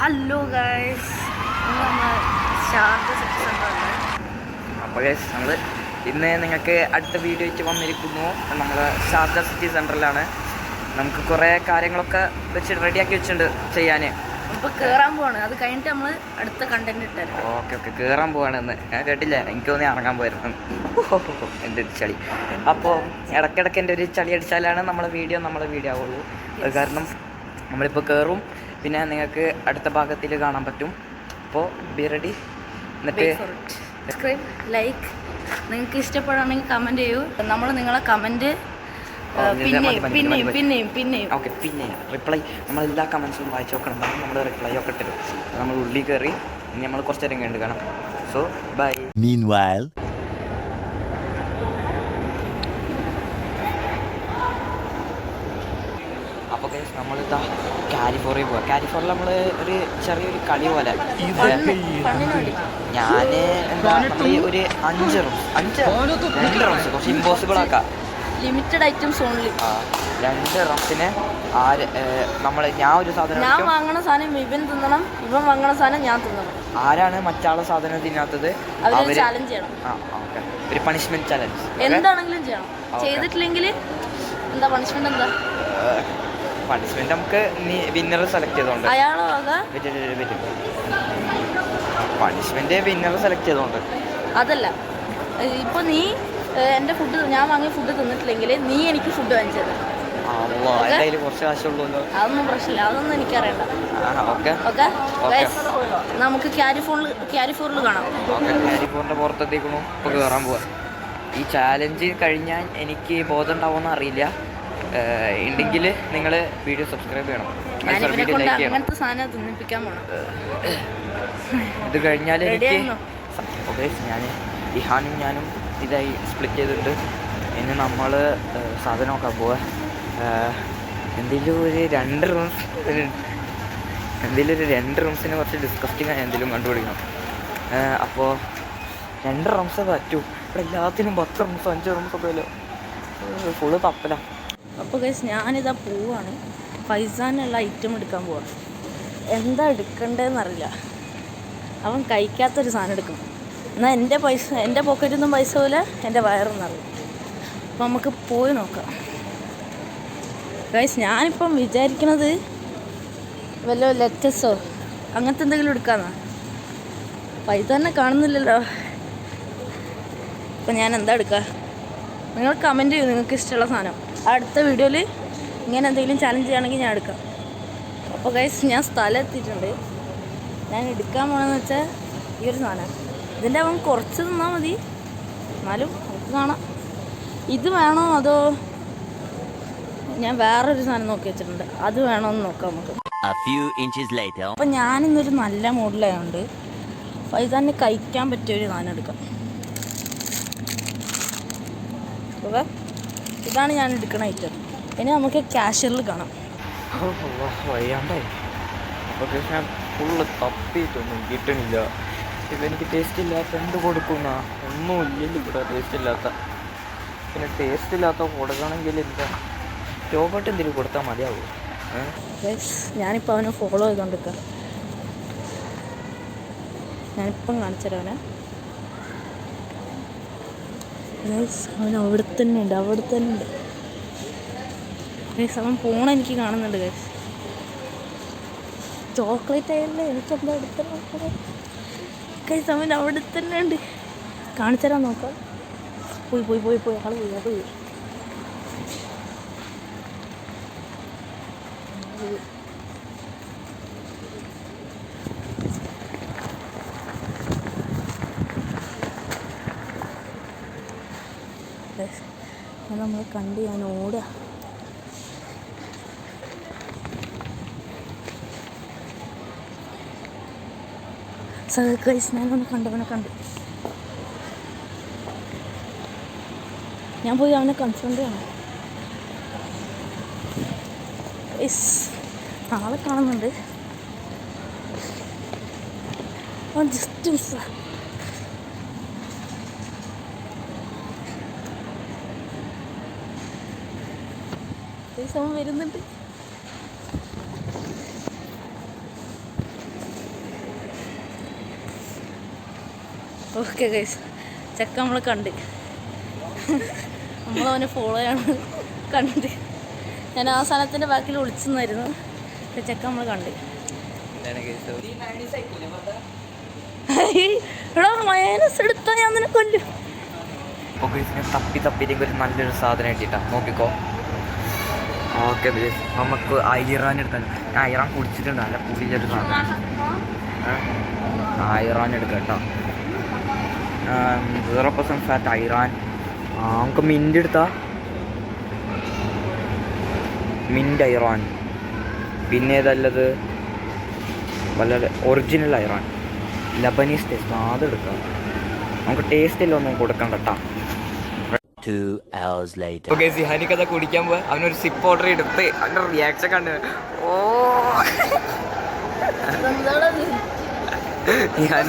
Hello guys, നമ്മൾ Shantha city സെൻ്ററിലാണ്. അപ്പോൾ guys നമ്മൾ ഇന്ന് നിങ്ങൾക്ക് അടുത്ത വീഡിയോ ആയിട്ട് വന്നിരിക്കുന്നു. നമ്മൾ ശാന്ത സിറ്റി സെൻ്ററിലാണ്. നമുക്ക് കുറേ കാര്യങ്ങളൊക്കെ വെച്ച് റെഡിയാക്കി വെച്ചിട്ടുണ്ട് ചെയ്യാൻ. ഇപ്പോൾ കയറാൻ പോവാണ്. അത് കഴിഞ്ഞിട്ട് നമ്മൾ അടുത്ത കണ്ടന്റ് ഇട്ടാൽ ഓക്കെ കയറാൻ പോവാണെന്ന് ഞാൻ കേട്ടില്ല. എനിക്ക് തോന്നി ഇറങ്ങാൻ പോയിരുന്നു. എൻ്റെ ഒരു ചളി. അപ്പോൾ ഇടയ്ക്കിടയ്ക്ക് എൻ്റെ ഒരു ചളി അടിച്ചാലാണ് നമ്മളെ വീഡിയോ ആവുള്ളൂ. അത് കാരണം നമ്മളിപ്പോൾ കയറും, പിന്നെ നിങ്ങൾക്ക് അടുത്ത ഭാഗത്തിൽ കാണാൻ പറ്റും. അപ്പോൾ ബി റെഡി. എന്നിട്ട് സബ്സ്ക്രൈബ്, ലൈക്ക്, നിങ്ങൾക്ക് ഇഷ്ടപ്പെടുകയാണെങ്കിൽ കമൻറ്റ് ചെയ്യൂ. നമ്മൾ നിങ്ങളെ കമൻറ്റ് പിന്നെയും ഓക്കെ. പിന്നെ റിപ്ലൈ നമ്മളെല്ലാ കമൻസും വായിച്ച് നോക്കണം. നമ്മൾ റിപ്ലൈ ഒക്കെ ഇട്ടരും. നമ്മൾ ഉള്ളിൽ കയറി ഇനി നമ്മൾ കുറച്ച് നേരം കണ്ട് കാണാം. So by. Meanwhile, അപ്പോൾ നമ്മളിതാ കാലിഫോർണിയ പോവാം. കാലിഫോർണിയ നമ്മൾ ഒരു ചെറിയൊരു കളി പോലെ ഞാൻ എന്താ നമ്മൾ ഒരു 5 റൗണ്ട്സ് കുറച്ച് ഇമ്പോസിബിൾ ആക്കാം. Limited items only. 2 റൗണ്ട്സിന് ഞാൻ ഒരു സാധനം, ഞാൻ വാങ്ങണ സാധനം ഇവൻ തിന്നണം, ഇവൻ വാങ്ങണ സാധനം ഞാൻ തിന്നണം. ആരാണ് മറ്റാളെ സാധനം തിന്നാത്തത് അവര് ചാലഞ്ച് ചെയ്യണം. ഓക്കെ, ഒരു പണിഷ്മെന്റ് ചാലഞ്ച് എന്താണെങ്കിലും ചെയ്യണം. ചെയ്തിട്ടില്ലെങ്കിൽ എന്താ പണിഷ്മെന്റ്? എന്താ പണിഷ്മെന്റ്? നമുക്ക് വിന്നർ സെലക്ട് ചെയ്തോണ്ട് പണിഷ്മെന്റ് വിന്നർ സെലക്ട് ചെയ്തോണ്ട് അതല്ല. ഇപ്പൊ നീ എൻ്റെ ഫുഡ്, ഞാൻ വാങ്ങിയ ഫുഡ് തിന്നിട്ടില്ലെങ്കിൽ നീ എനിക്ക് ഫുഡ് വാങ്ങിച്ചു തരാം. കുറച്ച് കാശുള്ളൂല്ലോ. അതൊന്നും പ്രശ്നമില്ല, അതൊന്നും എനിക്കറിയണ്ട. ഓക്കെ നമുക്ക് ക്യാരിഫോറിൽ കാണാം. ക്യാരിഫോറിന്റെ പുറത്തെത്തിക്കണു. ഇപ്പൊ കയറാൻ പോവാ. ഈ ചാലഞ്ച് കഴിഞ്ഞാൽ എനിക്ക് ബോധം ഉണ്ടാവുമെന്ന് അറിയില്ല. ഉണ്ടെങ്കിൽ നിങ്ങൾ വീഡിയോ സബ്സ്ക്രൈബ് ചെയ്യണം, വീഡിയോ ലൈക്ക് ചെയ്യണം. അങ്ങനത്തെ സാധനം തിന്നിപ്പിക്കാൻ പോണം. ഇത് കഴിഞ്ഞാൽ എനിക്ക് ഞാൻ ഇഹാനും ഞാനും ഇതായി സ്പ്ലിറ്റ് ചെയ്തിട്ട് ഇനി നമ്മൾ സാധനം നോക്കാൻ പോവാ. എന്തെങ്കിലും ഒരു 2 റൂംസിന് കുറച്ച് ഡിസ്കസ്റ്റിംഗ് ആയി എന്തെങ്കിലും കണ്ടുപിടിക്കണം. അപ്പോൾ 2 റൂംസ് പറ്റൂ. ഇവിടെ എല്ലാത്തിനും 10 റൂംസ് 5 റൂംസ് ഒക്കെ അല്ലോ. ഫുള്ള് തപ്പല. അപ്പോൾ ഗൈസ് ഞാനിതാ പോവാണ്. ഫൈസാനുള്ള ഐറ്റം എടുക്കാൻ പോവാണ്. എന്താ എടുക്കണ്ടേന്നറിയില്ല. അവൻ കഴിക്കാത്തൊരു സാധനം എടുക്കണം. എന്നാൽ എൻ്റെ പോക്കറ്റിൽ നിന്നും പൈസ പോലെ എൻ്റെ വയറൊന്നറിയും. അപ്പോൾ നമുക്ക് പോയി നോക്കാം. ഗൈസ് ഞാനിപ്പം വിചാരിക്കണത് വല്ല ലെറ്റസോ അങ്ങനത്തെ എന്തെങ്കിലും എടുക്കാമെന്നാ. പൈസ തന്നെ കാണുന്നില്ലല്ലോ. അപ്പം ഞാൻ എന്താ എടുക്കുക? നിങ്ങൾ കമൻറ്റ് ചെയ്യൂ നിങ്ങൾക്ക് ഇഷ്ടമുള്ള സാധനം. അടുത്ത വീഡിയോയിൽ ഇങ്ങനെ എന്തെങ്കിലും ചാലഞ്ച് ചെയ്യുകയാണെങ്കിൽ ഞാൻ എടുക്കാം. അപ്പോൾ ഗൈസ് ഞാൻ സ്ഥലം എത്തിയിട്ടുണ്ട്. ഞാൻ എടുക്കാൻ പോകണമെന്ന് വെച്ചാൽ ഈ ഒരു സാധനം. ഇതിൻ്റെ അവൻ കുറച്ച് തിന്നാൽ മതി, എന്നാലും നമുക്ക് കാണാം. ഇത് വേണോ അതോ ഞാൻ വേറൊരു സാധനം നോക്കി വെച്ചിട്ടുണ്ട്, അത് വേണമെന്ന് നോക്കാം നമുക്ക്. അപ്പം ഞാനിന്നൊരു നല്ല മൂഡിലായതുകൊണ്ട് ഫൈസാനെ കഴിക്കാൻ പറ്റിയൊരു സാധനം എടുക്കാം. ഓക്കെ, ഇതാണ് ഞാൻ എടുക്കണ ഐറ്റം. ഇനി നമുക്ക് ക്യാഷ്യറിൽ കാണാം. വയ്യാണ്ടായി. അപ്പോൾ ഞാൻ ഫുള്ള് തപ്പിയിട്ടൊന്നും കിട്ടണില്ല. ഇവനിക്ക് ടേസ്റ്റ് ഇല്ലാത്ത എന്ത് കൊടുക്കുന്ന ഒന്നുമില്ലല്ലോ ഇവിടെ. ടേസ്റ്റ് ഇല്ലാത്ത, പിന്നെ ടേസ്റ്റ് ഇല്ലാത്ത കൊടുക്കണമെങ്കിൽ എന്താ രോബോട്ട് എന്തെങ്കിലും കൊടുത്താൽ മതിയാവും. ഞാനിപ്പോൾ അവനെ ഫോളോ ചെയ്തുകൊണ്ടിരിക്കുക. ഞാനിപ്പം കാണിച്ചുതരാം അവനെ. അവൻ അവിടെ തന്നെ ഉണ്ട്. അവൻ പോണ എനിക്ക് കാണുന്നുണ്ട് ഗൈസ്. ചോക്ലേറ്റ് ആയല്ലേ, എനിക്കെന്താ എടുത്തത് ഗൈസ്. അവൻ അവിടെ തന്നെ ഉണ്ട്. കാണിച്ചു തരാൻ നോക്കാം. പോയി ആൾ പോയി. നമ്മൾ കണ്ട് ഞാൻ ഓടുക. ഗൈസ് ഞാനൊന്ന് കണ്ടു. ഞാൻ പോയി അവനെ കൺഫ്രണ്ട് ചെയ്യണം. ആളെ കാണുന്നുണ്ട്. അവൻ ജസ്റ്റ് മിസ്സാ. അവൻ വരുന്നുണ്ട്. ഓക്കെ ഗൈസ്, ചെക്ക നമ്മൾ കണ്ട്, നമ്മളവനെ ഫോളോ ചെയ്യാണ് കണ്ട്. ഞാൻ ആ സാധനത്തിൻ്റെ ബാക്കിൽ ഒളിച്ചെന്നായിരുന്നു. ചെക്ക നമ്മൾ കണ്ട്. എടാ മൈനസ് എടുത്താൽ ഞാൻ നിന്നെ കൊല്ലും. തപ്പിലേക്ക് ഒരു നല്ലൊരു സാധനം കിട്ടിയിട്ടാ, നോക്കിക്കോ. ഓക്കെ നമുക്ക് ഐറാൻ എടുക്കാൻ. ഞാൻ ഐറാൻ കുടിച്ചിട്ടുണ്ട്, നല്ല പുതിയൊരു സാധനം. ഐറാൻ എടുക്കാം കേട്ടോ. 0% ഫാറ്റ് ഐറാൻ. നമുക്ക് മിൻ്റ് എടുത്താ, മിൻ്റ് ഐറാൻ. പിന്നെ ഏതല്ലത് വളരെ ഒറിജിനൽ ഐറാൻ, ലബനീസ് ടേസ്റ്റ്. അതെടുക്കാം. നമുക്ക് ടേസ്റ്റ് എല്ലാം ഒന്നും കൊടുക്കണ്ട കേട്ടോ. 2 hours later. ഓക്കെ, സിഹാനിക്കഥ കുടിക്കാൻ പോവാ. അവനൊരു സിപ്പ് ഓർഡർ എടുത്ത് അവൻ്റെ റിയാക്ഷൻ കണ്ട്. ഓ ഞാൻ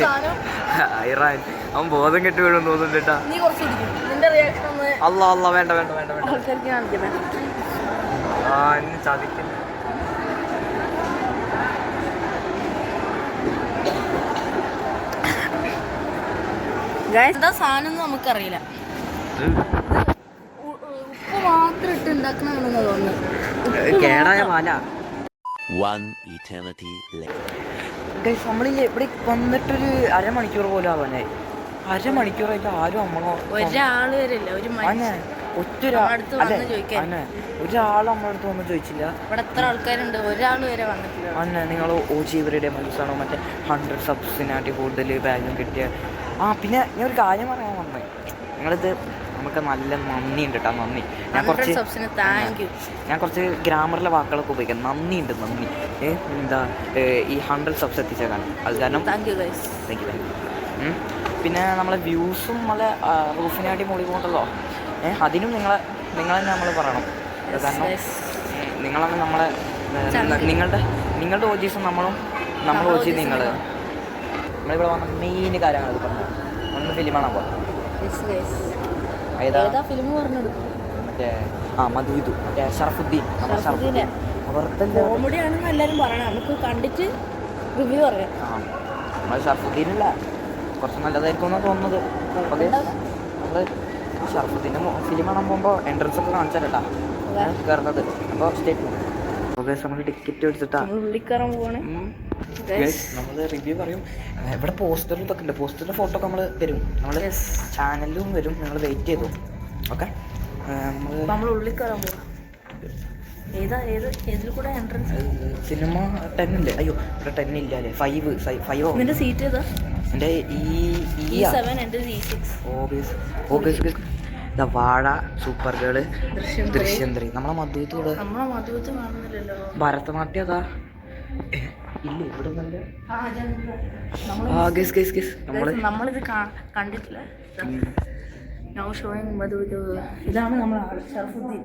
ഐറാൻ അവൻ ബോധം കെട്ട് വീഴും തോന്നുന്നുണ്ട് കേട്ടാ. അല്ല അല്ല, വേണ്ട വേണ്ട വേണ്ട വേണ്ട. എന്നെ ചതിക്കുന്നു. എന്താ സാധനം നമുക്കറിയില്ല. ഉപ്പ് മാത്രം ഇട്ട് ഉണ്ടാക്കണമെന്ന് തോന്നുന്നു. കേടായ പാല. 1 eternity later. നമ്മളില്ലേ ഇവിടെ വന്നിട്ടൊരു അരമണിക്കൂർ പോലും ആവാനായി. അരമണിക്കൂറായിട്ട് ആരും നമ്മളോ ഒരാൾ വരില്ല. ഒരു ഒരാൾ നമ്മളടുത്ത് വന്ന് ചോദിച്ചില്ല. ഇവിടെ എത്ര ആൾക്കാരുണ്ട്, ഒരാൾ വരെ വന്നിട്ടില്ല. അന്നെ നിങ്ങൾ OG ഇവരുടെ മനസ്സാണോ മറ്റേ 100 സബ്സിനായിട്ട് കൂടുതൽ വാല്യൂ കിട്ടിയ. പിന്നെ ഞാൻ ഒരു കാര്യം പറയാൻ വന്നേ, നിങ്ങളിത് നമുക്ക് നല്ല നന്ദി ഉണ്ട് കേട്ടോ. നന്ദി. ഞാൻ കുറച്ച് ഗ്രാമറിലെ വാക്കുകളൊക്കെ ഉപയോഗിക്കാം. നന്ദിയുണ്ട്, നന്ദി. എന്താ ഈ 100 സബ്സ് എത്തിച്ചേക്കാണ്. അത് കാരണം താങ്ക് യു. പിന്നെ നമ്മളെ വ്യൂസും നമ്മളെ റൂഫിനാട്ടി മൂടി പോകണ്ടല്ലോ, അതിനും നിങ്ങളെ തന്നെ നമ്മൾ പറയണം. കാരണം നിങ്ങളാണ് നമ്മളെ നിങ്ങളുടെ ഓജീസും നമ്മൾ ഓജി നിങ്ങൾ. നമ്മളിവിടെ വന്ന മെയിൻ കാര്യങ്ങൾ പറഞ്ഞു. ഒന്ന് ഫിലിം കാണാൻ പോകാം. ഏതാ ഫിലിം പറഞ്ഞത്? മറ്റേ മധുവിധു, മറ്റേ ഷറഫുദ്ദീൻ. കോമഡിയാണെന്ന് എല്ലാവരും പറയണം. നമുക്ക് കണ്ടിട്ട് റിവ്യൂ പറയാം. നമ്മൾ ഷറഫുദ്ദീനല്ല, കുറച്ച് നല്ലതായിരിക്കും എന്നാണ് തോന്നുന്നത്. ഓക്കെ, നമ്മൾ ഷറഫുദ്ദീൻ്റെ ഫിലിം കാണാൻ പോകുമ്പോൾ എൻട്രൻസ് ഒക്കെ കാണിച്ചാൽ കേട്ടാ കയറുന്നത്. അപ്പോൾ സ്റ്റേറ്റ് ഓക്കെ, നമ്മൾ ടിക്കറ്റ് എടുത്തിട്ടാണ് ഉള്ളിക്കയറാൻ പോവാണ്. നമ്മൾ റിവ്യൂ പറയും. ഇവിടെ പോസ്റ്ററിൽ ഇതൊക്കെ ഉണ്ട്. പോസ്റ്ററിൻ്റെ ഫോട്ടോ ഒക്കെ നമ്മൾ തരും. നമ്മൾ ചാനലിലും വരും. നിങ്ങൾ വെയിറ്റ് ചെയ്തു. ഓക്കെ, നമ്മൾ ഉള്ളിൽ കയറാൻ പോവാം. ഏതിൽ കൂടെ എൻട്രൻസ്? സിനിമ 10 ഇല്ലേ? അയ്യോ, ഇവിടെ 10 ഇല്ല അല്ലേ? 5. നിന്റെ സീറ്റ് ഏതാ? എൻ്റെ E7. എൻ്റെ E6. വാഴ, സൂപ്പർ ഗേള്, ദൃശ്യം 3. നമ്മളെ മധുവിത്തൂടെ കാണുന്നില്ലല്ലോ. ഭരതനാട്യം അതാ ഇല്ല ഇവിടെ നല്ല. നമ്മളിത് കണ്ടിട്ടില്ല. ഇതാണ് നമ്മളെ ആൾ ഷറഫുദ്ദീൻ.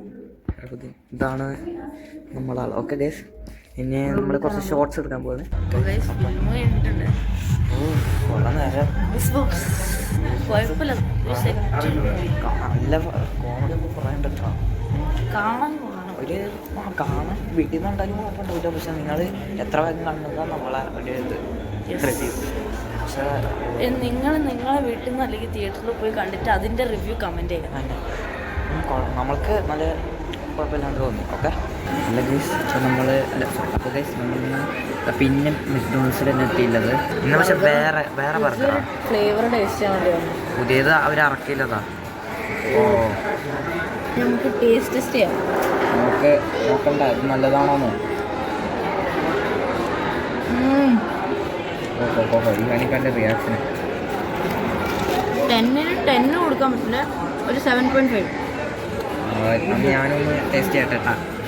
ഇതാണ് നമ്മളാൾ. ഓക്കെ ഗൈസ്, ഇനി നമ്മൾ കുറച്ച് ഷോർട്സ് എടുക്കാൻ പോകുന്നത്. കൊള്ളാൻ നേരം നല്ല കോമഡി ഒക്കെ പറയാനുണ്ടല്ലോ. ഒരു കാണാൻ വീട്ടിൽ നിന്ന് ഉണ്ടാലും കുഴപ്പമുണ്ടാവില്ല. പക്ഷെ നിങ്ങൾ എത്ര വേഗം കാണുന്നതാണ് നമ്മളെ ഒരു ഇത് റിവ്യൂ. പക്ഷേ നിങ്ങളെ വീട്ടിൽ നിന്ന് അല്ലെങ്കിൽ തിയേറ്ററിൽ പോയി കണ്ടിട്ട് അതിൻ്റെ റിവ്യൂ കമൻറ്റ് ചെയ്യാം. നമ്മൾക്ക് നല്ല കുഴപ്പമില്ലാണ്ട് തോന്നി. ഓക്കെ, അല്ല ഗൈസ്, നമ്മൾ അപ്പോൾ ഗൈസ് നമ്മളിന്ന് പിന്നെ മെക്ഡോണൾസിൽ തന്നെ എത്തിയുള്ളത് ഇന്ന്. പക്ഷെ വേറെ ബർഗറാണ്. ഫ്ലേവർ ടേസ്റ്റ് ആണ് പുതിയത് അവർ ഇറക്കിയില്ലതാ. ഓ, നമുക്ക് ടേസ്റ്റ് ചെയ്യാം. നമുക്ക് നോക്കണ്ട ഇത് നല്ലതാണോന്ന്. ഈ റിയാക്ഷൻ 10 കൊടുക്കാൻ പറ്റില്ല, ഒരു 7.5. ഞാനൊന്ന് ടേസ്റ്റ് ചെയ്യട്ടെ.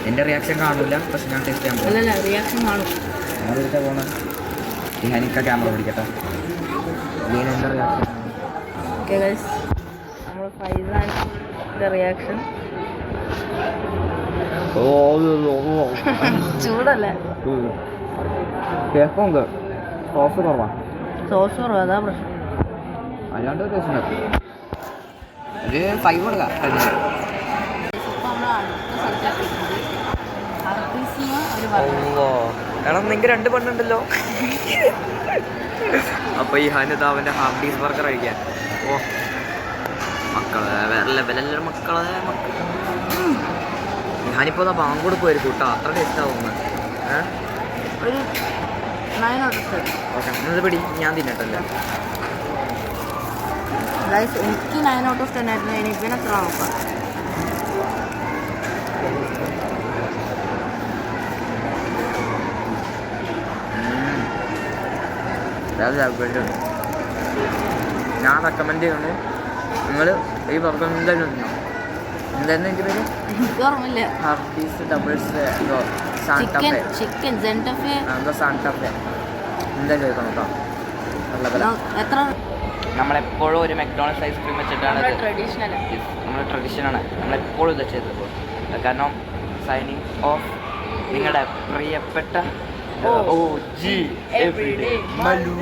എൻ്റെ റിയാക്ഷൻ കാണില്ല, പക്ഷെ ഞാൻ ടേസ്റ്റ് ചെയ്യാൻ അല്ലല്ല, റിയാക്ഷൻ കാണും. ഞാനെടുത്ത പോണ ഞാനിക്ക ക്യാമറ പിടിക്കട്ടെ. എൻ്റെ റിയാക്ഷൻ ഓക്കെ ഗൈസ്, നമ്മൾ ഫൈസാൻ്റെ റിയാക്ഷൻ. ചൂടല്ലേ? കേൾക്കുന്നുണ്ട്. സോസ് കുറവാ. സോസ് കുറവാ, അതാ പ്രശ്നം. അല്ലാണ്ട് ടേസ്റ്റ് ഉണ്ട്. ഒരു 5 കൊടുക്കാം. എടാ, നിങ്ങൾക്ക് 2 പെണ്ണുണ്ടല്ലോ. അപ്പോൾ ഈ ഹാനിത അവൻ്റെ ഹാഫ് ഡീസ് ബർഗർ കഴിക്കാൻ. ഓ മക്കളെ വേറെ ലെവലല്ല മക്കളെ ഞാനിപ്പോൾ അതാ ബാങ്ക് കൊടുക്കുമായിരിക്കും കേട്ടോ, അത്ര ടേസ്റ്റ് ആവുന്നു. ഒരു 9 out of 10. ഓക്കെ എന്നത് പിടി, ഞാൻ തിന്നട്ടല്ലേ. ഗൈസ് എനിക്ക് 9 out of 10 ആയിരുന്നു. ഇനി പിന്നെ എത്ര നോക്കാം. ഞാൻ റെക്കമെൻഡ് ചെയ്യുന്നു, നിങ്ങൾ ഈ ബർഗർ എന്തായാലും തിന്നോ. എന്തായിരുന്നു എൻ്റെ പേര്? എനിക്ക് ഓർമ്മയില്ല. ഹാഫ് പീസ് ഡബിൾസ് എന്തോ സാന്റഫെ ചിക്കൻ സെന്റഫെ എന്തോ സാന്റഫെ എന്തായാലും കഴിക്കണം കേട്ടോ. നല്ല എത്ര നമ്മളെപ്പോഴും ഒരു മെക്ഡോണൾഡ്സ് ഐസ്ക്രീം വെച്ചിട്ടാണ് ട്രഡീഷണൽ നമ്മുടെ ട്രഡീഷനാണ്, നമ്മളെപ്പോഴും ഇത് ചെയ്തത്. കാരണം സൈനിങ് ഓഫ് നിങ്ങളുടെ പ്രിയപ്പെട്ട OG എവരിഡേ മലു.